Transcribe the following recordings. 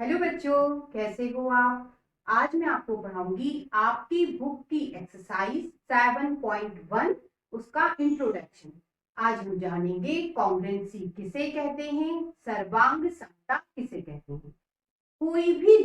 Hello बच्चों, कैसे हो आप। आज मैं आपको पढ़ाऊंगी आपकी बुक की एक्सरसाइज 7.1 उसका इंट्रोडक्शन। आज हम जानेंगे कॉन्ग्रुएंसी किसे कहते हैं, सर्वांग समता किसे कहते हैं। कोई भी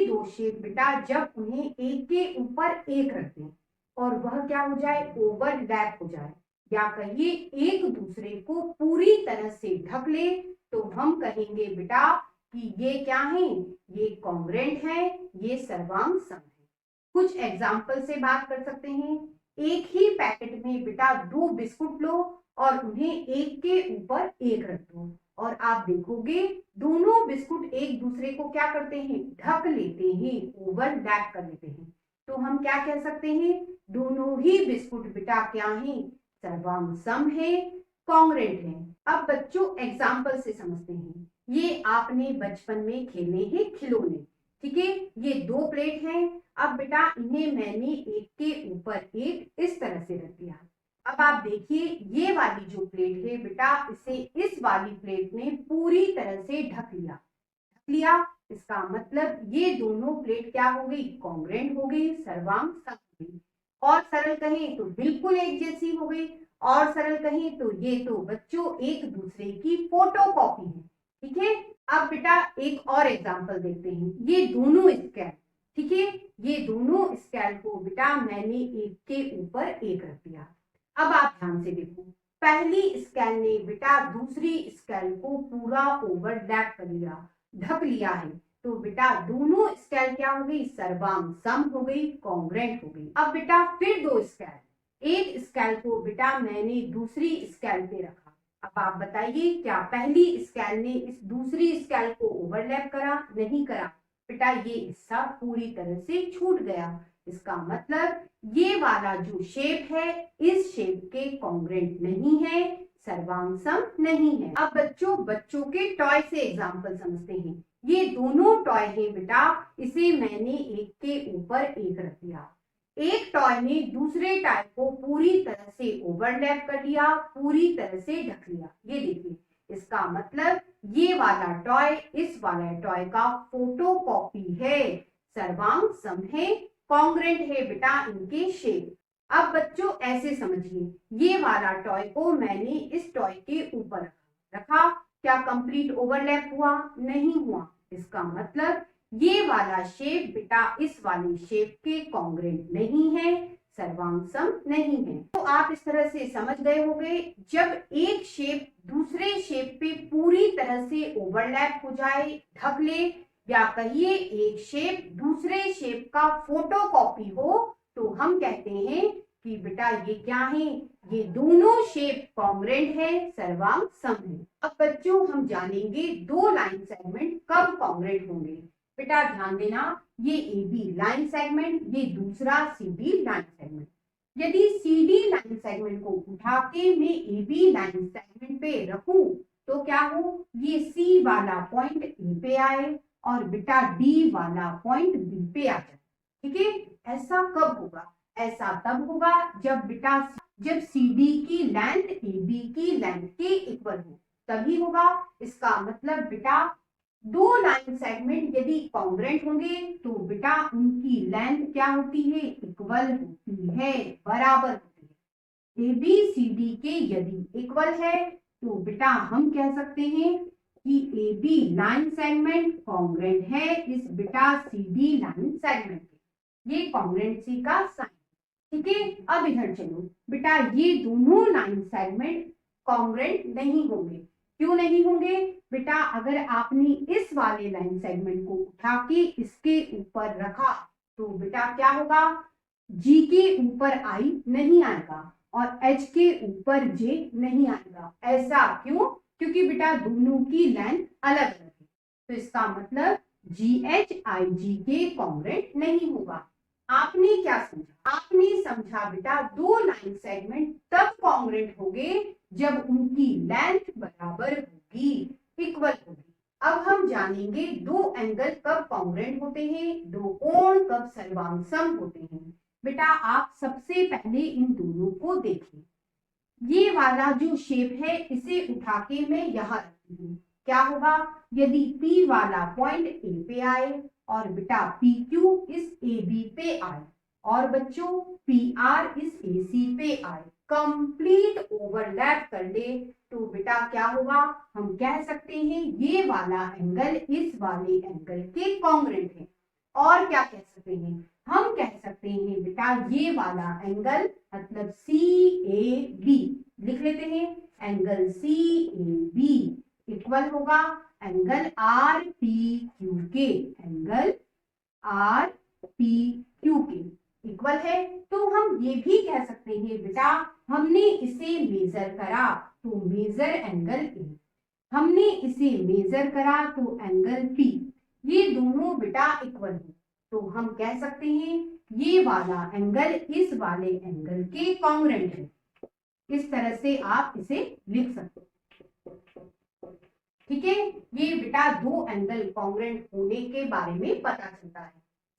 दो शेप बेटा जब उन्हें एक के ऊपर एक रख दें और वह क्या हो जाए, ओवरलैप हो जाए या कहिए एक दूसरे को पूरी तरह से ढक ले, तो हम कहेंगे बेटा कि ये क्या है, ये कॉन्ग्रुएंट है, ये सर्वांग सम है। कुछ एग्जाम्पल से बात कर सकते हैं। एक ही पैकेट में बेटा दो बिस्कुट लो और उन्हें एक के ऊपर एक रख दो और आप देखोगे दोनों बिस्कुट एक दूसरे को क्या करते हैं, ढक लेते हैं, ओवरलैप कर लेते हैं। तो हम क्या कह सकते हैं, दोनों ही बिस्कुट बेटा क्या है, सर्वांग सम है, कॉन्ग्रुएंट है। अब बच्चों एग्जाम्पल से समझते हैं। ये आपने बचपन में खेले हैं खिलौने, ठीक है। ये दो प्लेट हैं। अब बेटा इन्हें मैंने एक के ऊपर एक इस तरह से रख दिया। अब आप देखिए ये वाली जो प्लेट है बेटा, इसे इस वाली प्लेट ने पूरी तरह से ढक लिया। इसका मतलब ये दोनों प्लेट क्या हो गई, कॉन्ग्रुएंट हो गई, सर्वांग सम हो गई। और सरल कहें तो बिल्कुल एक जैसी हो गई। और सरल कहें तो ये तो बच्चों एक दूसरे की फोटो कॉपी है, ठीक है। अब बेटा एक और एग्जांपल देखते हैं। ये दोनों स्केल, ठीक है, ये दोनों स्केल को बेटा मैंने एक के ऊपर एक रख दिया। अब आप ध्यान से देखो, पहली स्केल ने बेटा दूसरी स्केल को पूरा ओवरलैप कर लिया, ढक लिया है। तो बेटा दोनों स्केल क्या हो गई, सर्वांग सम हो गई, कॉन्ग्रुएंट हो गई। अब बेटा फिर दो स्केल, एक स्केल को बेटा मैंने दूसरी स्केल पे रखा। अब आप बताइए क्या पहली स्केल ने इस दूसरी स्केल को ओवरलैप करा, नहीं करा। बेटा ये हिस्सा पूरी तरह से छूट गया। इसका मतलब ये वाला जो शेप है इस शेप के कॉन्ग्रुएंट नहीं है, सर्वांग सम नहीं है। अब बच्चों के टॉय से एग्जांपल समझते हैं। ये दोनों टॉय है बेटा, इसे मैंने एक के ऊपर एक रख दिया। एक टॉय ने दूसरे टॉय को पूरी तरह से ओवरलैप कर लिया, पूरी तरह से ढक लिया। ये देखिए, इसका मतलब ये वाला टॉय इस वाला टॉय का फोटो कॉपी है, सर्वांग सम है, कॉन्ग्रुएंट है बेटा इनके शेप। अब बच्चों ऐसे समझिए, ये वाला टॉय को मैंने इस टॉय के ऊपर रखा, क्या कंप्लीट ओवरलैप हुआ, नहीं हुआ। इसका मतलब ये वाला शेप बेटा इस वाले शेप के कॉन्ग्रुएंट नहीं है, सर्वांग सम नहीं है। तो आप इस तरह से समझ गए होंगे, जब एक शेप दूसरे शेप पे पूरी तरह से ओवरलैप हो जाए, ढक ले, या कहिए एक शेप दूसरे शेप का फोटो कॉपी हो, तो हम कहते हैं कि बेटा ये क्या है, ये दोनों शेप कॉन्ग्रुएंट है, सर्वांग सम है। अब बच्चों हम जानेंगे दो लाइन सेगमेंट कब कॉन्ग्रुएंट होंगे। बेटा ध्यान देना, ये ए बी लाइन सेगमेंट, ये दूसरा सी डी लाइन सेगमेंट। यदि सी डी लाइन सेगमेंट को उठा के मैं ए बी लाइन सेगमेंट पे रखूं, तो क्या हो, ये सी वाला पॉइंट ए पे आए और बेटा डी वाला पॉइंट बी पे आ जाए, ठीक है। ऐसा कब होगा, ऐसा तब होगा जब सी डी की लेंथ ए बी की लेंथ के इक्वल हो, तभी होगा। इसका मतलब बेटा दो लाइन सेगमेंट यदि कॉन्ग्रुएंट होंगे तो बेटा उनकी लेंथ क्या होती है, इक्वल होती है, बराबर होती है। ए बी सी डी के यदि इक्वल है तो बेटा हम कह सकते हैं कि A B line segment congruent है इस बेटा सी डी लाइन सेगमेंट के। ये कॉन्ग्रुएंसी का साइन, ठीक है। अब इधर चलो बेटा, ये दोनों लाइन सेगमेंट कॉन्ग्रुएंट नहीं होंगे। क्यों नहीं होंगे बेटा, अगर आपने इस वाले लाइन सेगमेंट को उठा के इसके ऊपर रखा तो बेटा क्या होगा, जी के ऊपर आई नहीं आएगा और एच के ऊपर जे नहीं आएगा। ऐसा क्यों, क्योंकि बेटा दोनों की लेंथ अलग अलग है। तो इसका मतलब जी एच आई जी के कॉन्ग्रुएंट नहीं होगा। आपने क्या समझा, आपने समझा बेटा दो लाइन सेगमेंट तब कॉन्ग्रुएंट होंगे जब उनकी लेंथ बराबर होगी, इक्वल होगी। अब हम जानेंगे दो एंगल कब कॉन्ग्रुएंट होते हैं, दो कोण कब सर्वांग सम होते हैं। बेटा आप सबसे पहले इन दोनों को देखिए। ये वाला जो शेप है इसे उठा के मैं यहां रखती हूँ, क्या होगा, यदि P वाला पॉइंट A पे आए और बेटा PQ इस AB पे आए और बच्चों PR इस AC पे आए, कंप्लीट ओवरलैप कर ले, तो बेटा क्या होगा, हम कह सकते हैं ये वाला एंगल इस वाले एंगल के कॉन्ग्रुएंट है। और क्या कह सकते हैं, हम कह सकते हैं बेटा ये वाला एंगल मतलब CAB, लिख लेते हैं, एंगल CAB इक्वल होगा एंगल RPQ के, एंगल RPQ के इक्वल है। तो हम ये भी कह सकते हैं बेटा हमने इसे मेजर करा तो मेजर एंगल A, हमने इसे मेजर करा तो एंगल P, ये दोनों बेटा इक्वल है, तो हम कह सकते हैं ये वाला एंगल इस वाले एंगल के कॉन्ग्रुएंट है। इस तरह से आप इसे लिख सकते हैं, ठीक है। ये बेटा दो एंगल कॉन्ग्रुएंट होने के बारे में पता चलता है।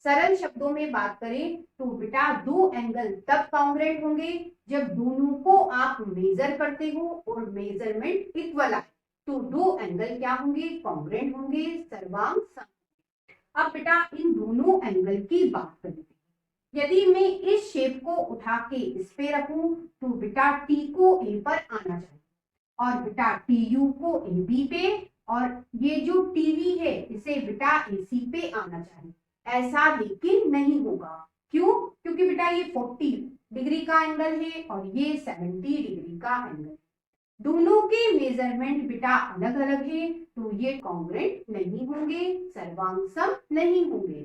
सरल शब्दों में बात करें तो बेटा दो एंगल तब कॉन्ग्रुएंट होंगे जब दोनों को आप मेजर करते हो और मेजरमेंट इक्वल आए, तो दो एंगल क्या होंगे, कॉन्ग्रुएंट होंगे, सर्वांग सम। अब बेटा इन दोनों एंगल की बात करें, यदि मैं इस शेप को उठा के इस पे रखूं तो बेटा T को A पर आना चाहिए और बेटा TU को AB पे, और ये जो TV है इसे बेटा AC पे आना चाहिए। ऐसा लेकिन नहीं होगा, क्यों, क्योंकि बेटा ये 40 डिग्री का एंगल है और ये 70 डिग्री का एंगल, दोनों के मेजरमेंट बेटा अलग अलग है, तो ये कॉन्ग्रुएंट नहीं होंगे, सर्वांग सम नहीं होंगे।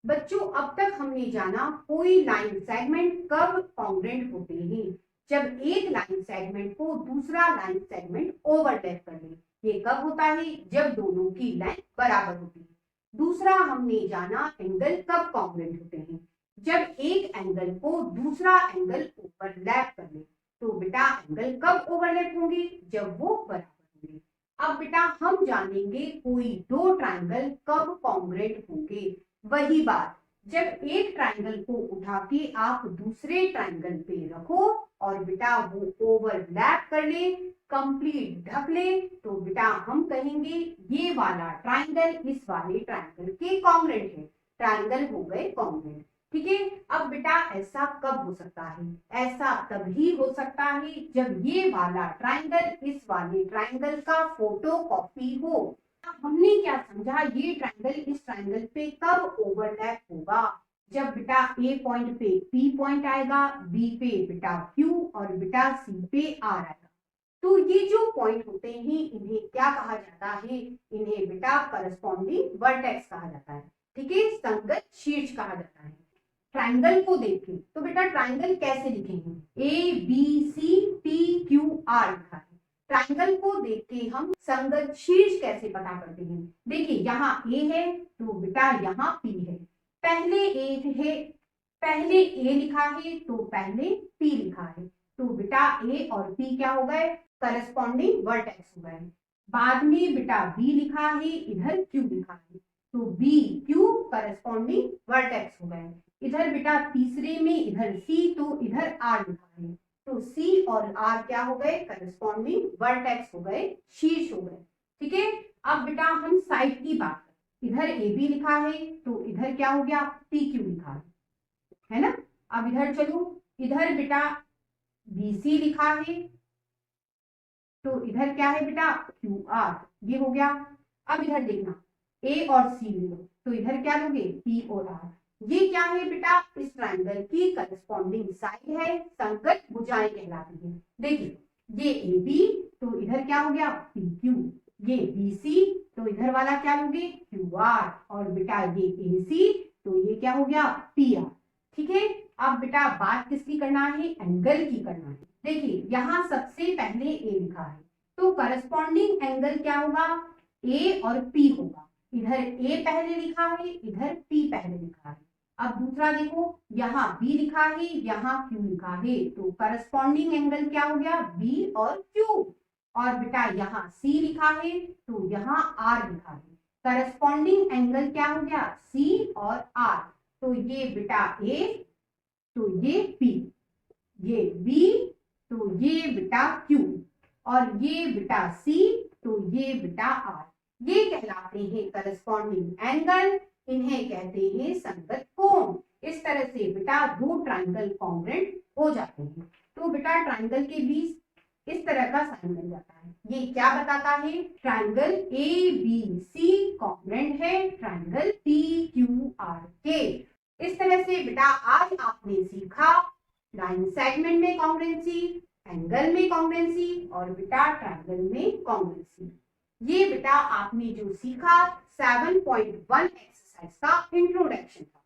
बच्चों अब तक हमने जाना कोई लाइन सेगमेंट कब कॉन्ग्रुएंट होते हैं, जब एक लाइन सेगमेंट को दूसरा लाइन सेगमेंट ओवरलैप कर ले। ये कब होता है, जब दोनों की लेंथ बराबर होती है। दूसरा हमने जाना एंगल कब कॉन्ग्रुएंट होते हैं, जब एक एंगल को दूसरा एंगल ओवरलैप कर ले, तो बेटा एंगल कब ओवरलैप होंगे, जब वो बराबर होंगे। अब बेटा हम जानेंगे कोई दो ट्रायंगल कब कॉन्ग्रुएंट होंगे। वही बात, जब एक ट्रायंगल को उठा के आप दूसरे ट्रायंगल पे रखो और बेटा वो ओवरलैप कर ले, कंप्लीट ढक ले, तो बेटा हम कहेंगे ये वाला ट्रायंगल इस वाले ट्रायंगल के कॉन्ग्रुएंट है, ट्रायंगल हो गए कॉन्ग्रुएंट, ठीक है। अब बेटा ऐसा कब हो सकता है, ऐसा तभी हो सकता है जब ये वाला ट्रायंगल इस वाले ट्रायंगल का फोटोकॉपी हो। हमने क्या समझा, ये ट्रायंगल इस ट्रायंगल पे कब ओवरलैप होगा, जब बेटा A पॉइंट पे P पॉइंट आएगा, B पे बेटा Q और बेटा C पे R आएगा। तो ये जो पॉइंट होते हैं इन्हें क्या कहा जाता है, इन्हें बेटा करस्पॉन्डिंग वर्टेक्स कहा जाता है, ठीक है, संगत शीर्ष कहा जाता है। ट्रायंगल को देखें तो बेटा ट्रायंगल कैसे लिखेंगे, ABCTQR लिखा है। ट्रायंगल को देख के हम संगत शीर्ष कैसे पता करते हैं, देखिए यहाँ A है तो बेटा यहाँ P है, पहले A है, पहले A लिखा है तो पहले P लिखा है, तो बेटा A और P क्या हो गए, करस्पॉन्डिंग वर्टेक्स हो गए। बाद में बेटा B लिखा है, इधर Q लिखा है, तो B Q करस्पॉन्डिंग वर्टेक्स हो गए। इधर बेटा तीसरे में इधर C तो इधर R लिखा है, तो C और R क्या हो गए, करस्पॉन्डिंग वर्टेक्स हो गए, शीर्ष हो गए, ठीक है। अब बेटा हम साइड की बात करें, इधर AB लिखा है तो इधर क्या हो गया, PQ लिखा है ना। अब इधर चलो, इधर बेटा BC लिखा है तो इधर क्या है बेटा QR, ये हो गया। अब इधर देखना A और C लो, तो इधर क्या लोगे, P और R, ये क्या है बेटा, इस ट्रायंगल की करस्पॉन्डिंग साइड है, संगत भुजाएं कहलाती है। देखिए ये AB तो इधर क्या हो गया PQ, ये BC तो इधर वाला क्या लोगे QR, और बेटा ये AC तो ये क्या हो गया PR, ठीक है। अब बेटा बात किसकी करना है, एंगल की करना है। देखिए यहाँ सबसे पहले A लिखा है तो करस्पॉन्डिंग एंगल क्या होगा, A और P होगा। इधर A पहले लिखा है, इधर P पहले लिखा है। अब दूसरा देखो, यहाँ B लिखा है, यहाँ Q लिखा है, तो करस्पॉन्डिंग एंगल क्या हो गया, B और Q। और बेटा यहाँ C लिखा है तो यहाँ R लिखा है, करस्पॉन्डिंग एंगल क्या हो गया, C और R। तो ये बेटा A तो ये P, ये B तो ये बेटा Q, और ये बेटा C तो ये बेटा आर, ये कहलाते हैं करस्पॉन्डिंग एंगल, इन्हें कहते हैं संगत कोण। इस तरह से बेटा दो ट्राइंगल कॉन्ग्रुएंट हो जाते हैं। तो बेटा ट्राइंगल के बीच इस तरह का साइन बन जाता है। ये क्या बताता है? Triangle A B C congruent है ट्राइंगल पी क्यू आर के। इस तरह से बेटा आज आपने सीखा लाइन सेगमेंट में कॉन्ग्रुएंसी, एंगल में कॉन्ग्रुएंसी और बेटा ट्राइंगल में कॉन्ग्रुएंसी। ये बेटा आपने जो सीखा 7.1 एक्सरसाइज का इंट्रोडक्शन था।